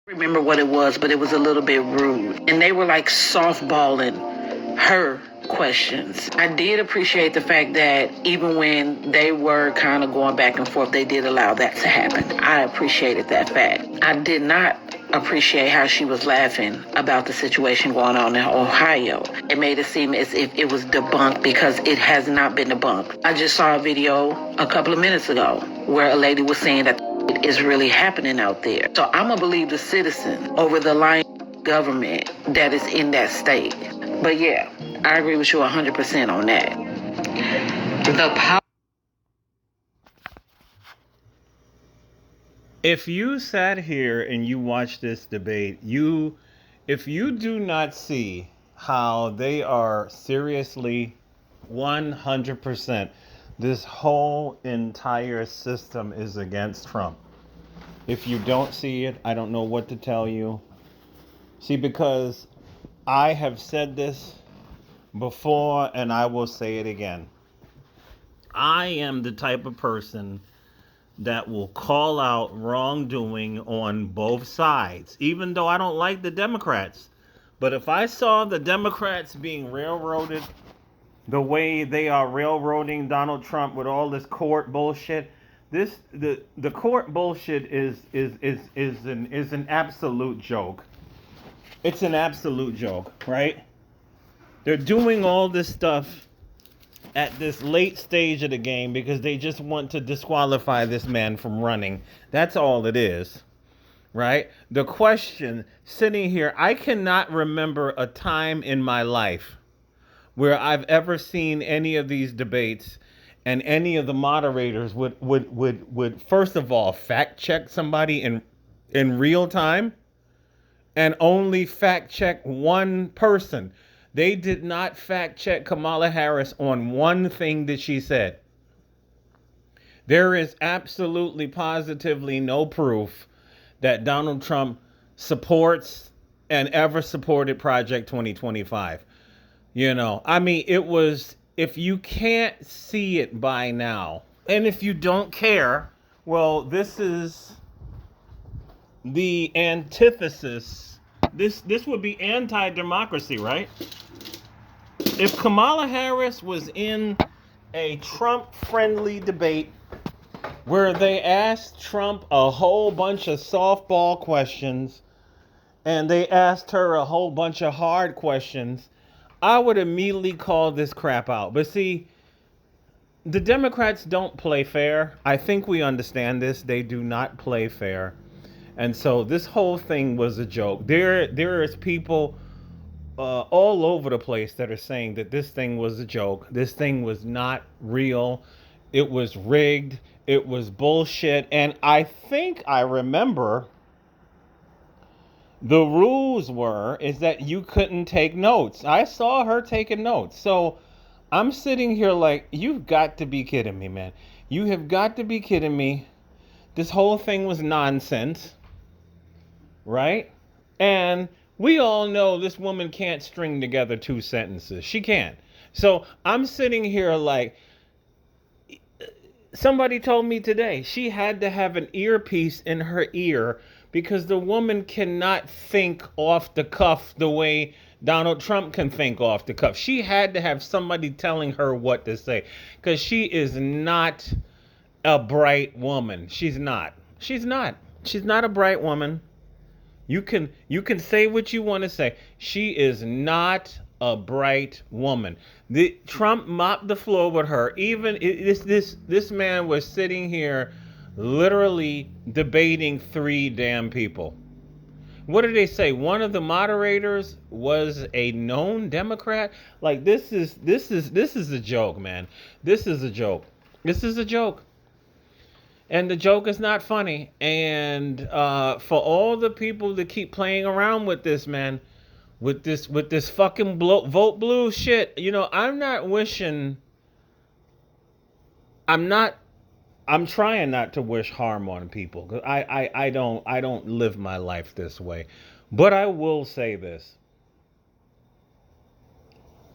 Remember what it was, but it was a little bit rude. And they were like softballing her questions. I did appreciate the fact that even when they were kind of going back and forth, they did allow that to happen. I appreciated that fact. I did not appreciate how she was laughing about the situation going on in Ohio. It made it seem as if it was debunked because it has not been debunked. I just saw a video a couple of minutes ago where a lady was saying that it is really happening out there. So I'm going to believe the citizen over the lying government that is in that state. But yeah, I agree with you 100% on that. The power. If you sat here and you watched this debate, if you do not see how they are seriously 100%, this whole entire system is against Trump. If you don't see it, I don't know what to tell you. See, because I have said this before and I will say it again. I am the type of person that will call out wrongdoing on both sides, even though I don't like the Democrats. But if I saw the Democrats being railroaded the way they are railroading Donald Trump with all this court bullshit, the court bullshit is an absolute joke. It's an absolute joke, right? They're doing all this stuff at this late stage of the game because they just want to disqualify this man from running. That's all it is, right? The question sitting here, I cannot remember a time in my life where I've ever seen any of these debates and any of the moderators would first of all fact check somebody in real time and only fact check one person. They did not fact check Kamala Harris on one thing that she said. There is absolutely positively no proof that Donald Trump supports and ever supported Project 2025. I mean, it was, if you can't see it by now, and if you don't care, well, this is the antithesis. This would be anti-democracy, right? If Kamala Harris was in a Trump-friendly debate where they asked Trump a whole bunch of softball questions and they asked her a whole bunch of hard questions, I would immediately call this crap out. But see, the Democrats don't play fair. I think we understand this. They do not play fair. And so this whole thing was a joke. There is people all over the place that are saying that this thing was a joke. This thing was not real. It was rigged. It was bullshit. And I think I remember the rules is that you couldn't take notes. I saw her taking notes. So I'm sitting here like, you've got to be kidding me, man. You have got to be kidding me. This whole thing was nonsense, right? And we all know this woman can't string together two sentences. She can't. So I'm sitting here like, somebody told me today she had to have an earpiece in her ear because the woman cannot think off the cuff the way Donald Trump can think off the cuff. She had to have somebody telling her what to say because she is not a bright woman. She's not. She's not. She's not a bright woman. You can say what you want to say. She is not a bright woman. Trump mopped the floor with her. Even this man was sitting here literally debating three damn people. What did they say? One of the moderators was a known Democrat. Like this is a joke, man. This is a joke. This is a joke. And the joke is not funny. And for all the people that keep playing around with this, man, with this fucking vote blue shit, I'm not wishing. I'm trying not to wish harm on people because I don't live my life this way. But I will say this.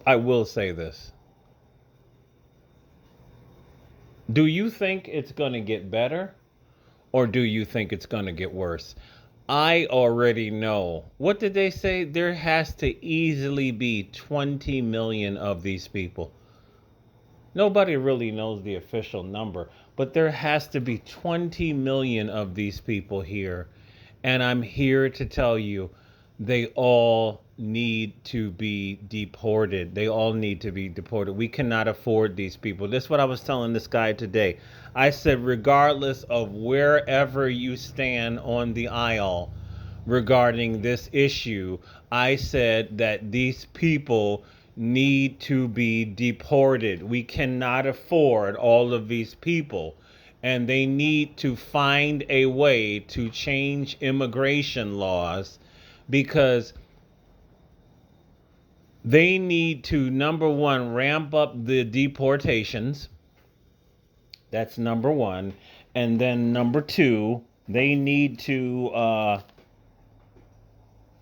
I will say this. Do you think it's going to get better or do you think it's going to get worse? I already know. What did they say? There has to easily be 20 million of these people. Nobody really knows the official number, but there has to be 20 million of these people here. And I'm here to tell you, they all need to be deported. They all need to be deported. We cannot afford these people. This is what I was telling this guy today. I said, regardless of wherever you stand on the aisle regarding this issue, I said that these people need to be deported. We cannot afford all of these people. And they need to find a way to change immigration laws because they need to, number one, ramp up the deportations. That's number one. And then number two, they need to,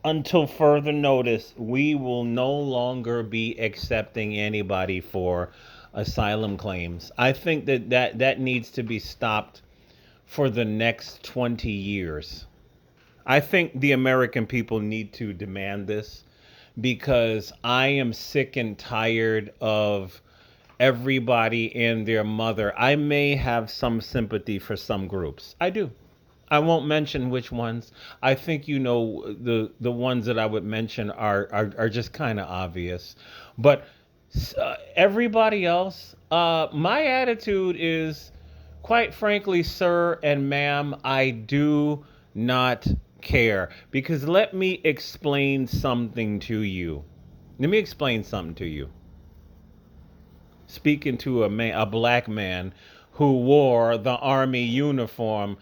until further notice, we will no longer be accepting anybody for asylum claims. I think that needs to be stopped for the next 20 years. I think the American people need to demand this because I am sick and tired of everybody and their mother. I may have some sympathy for some groups. I do. I won't mention which ones. I think you know the ones that I would mention are just kind of obvious. But everybody else, my attitude is, quite frankly, sir and ma'am, I do not care. Because let me explain something to you. Let me explain something to you. Speaking to a black man who wore the army uniform,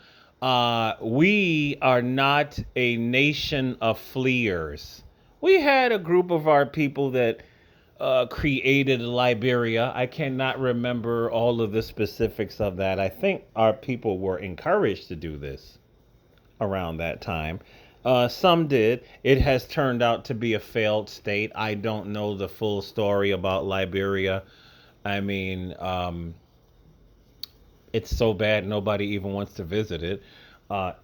we are not a nation of fleers. We had a group of our people that created Liberia. I cannot remember all of the specifics of that. I think our people were encouraged to do this around that time. Some did. It has turned out to be a failed state. I don't know the full story about Liberia. I mean, it's so bad nobody even wants to visit it.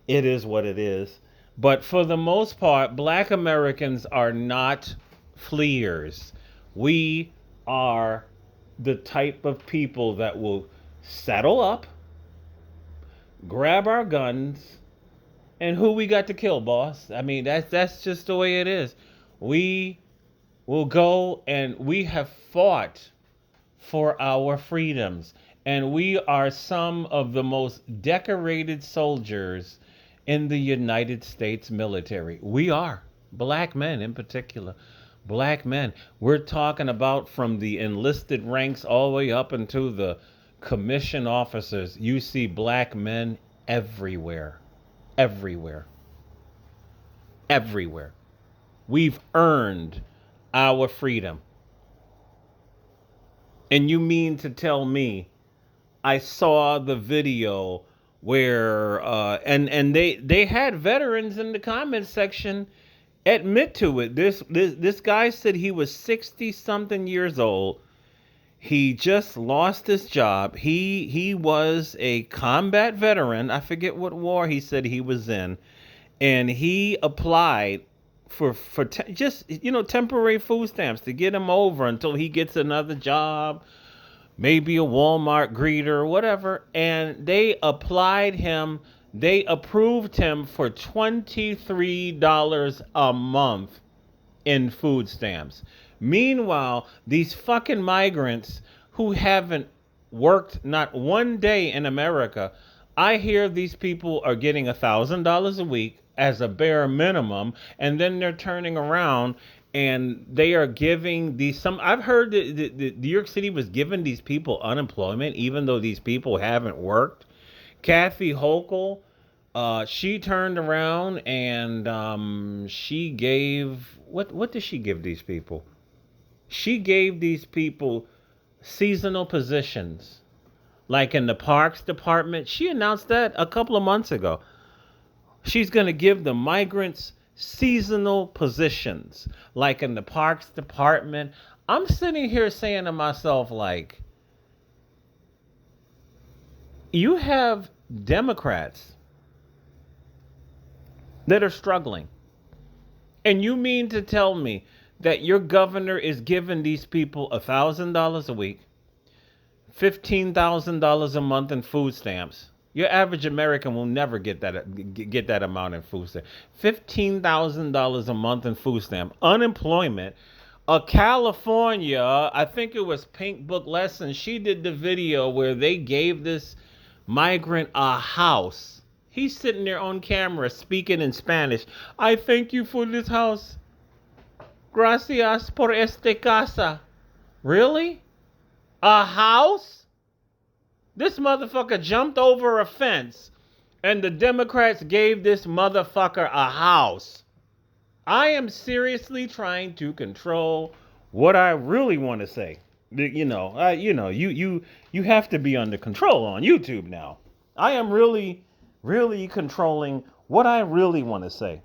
It is what it is. But for the most part, black Americans are not fleers. We are the type of people that will settle up, grab our guns, and who we got to kill, boss? I mean, that's just the way it is. We will go, and we have fought for our freedoms. And we are some of the most decorated soldiers in the United States military. We are. Black men in particular. Black men. We're talking about from the enlisted ranks all the way up into the commissioned officers. You see black men everywhere. Everywhere. Everywhere. We've earned our freedom. And you mean to tell me I saw the video where and they had veterans in the comment section admit to it. This guy said he was 60 something years old. He just lost his job. He was a combat veteran. I forget what war he said he was in, and he applied for just temporary food stamps to get him over until he gets another job, maybe a Walmart greeter, whatever. And they approved him for $23 a month in food stamps. Meanwhile, these fucking migrants who haven't worked not one day in America, I hear these people are getting $1,000 a week as a bare minimum, and then they're turning around and they are giving I've heard that New York City was giving these people unemployment even though these people haven't worked. Kathy Hochul, she turned around and she gave, what did she give these people? She gave these people seasonal positions, like in the Parks Department. She announced that a couple of months ago. She's going to give the migrants seasonal positions, like in the Parks Department. I'm sitting here saying to myself, like, you have Democrats that are struggling. And you mean to tell me that your governor is giving these people $1,000 a week, $15,000 a month in food stamps? Your average American will never get that amount in food stamps. $15,000 a month in food stamp. Unemployment. California, I think it was Pink Book Lesson. She did the video where they gave this migrant a house. He's sitting there on camera speaking in Spanish. I thank you for this house. Gracias por esta casa. Really? A house? This motherfucker jumped over a fence and the Democrats gave this motherfucker a house. I am seriously trying to control what I really want to say. You have to be under control on YouTube now. I am really controlling what I really want to say.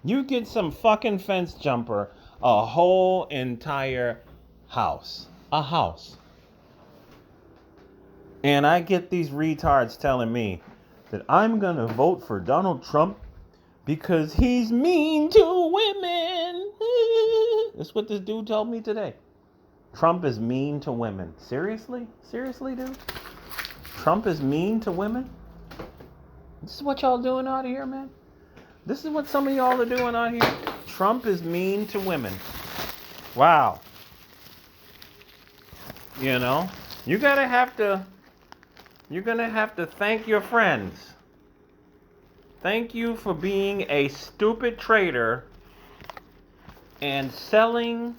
You get some fucking fence jumper a whole entire house. A house. And I get these retards telling me that I'm going to vote for Donald Trump because he's mean to women. That's what this dude told me today. Trump is mean to women. Seriously? Seriously, dude? Trump is mean to women? This is what y'all doing out here, man? This is what some of y'all are doing out here? Trump is mean to women. Wow. You know, you're going to have to thank your friends. Thank you for being a stupid traitor and selling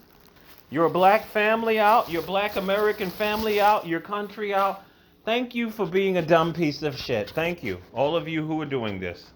your black family out, your black American family out, your country out. Thank you for being a dumb piece of shit. Thank you. All of you who are doing this.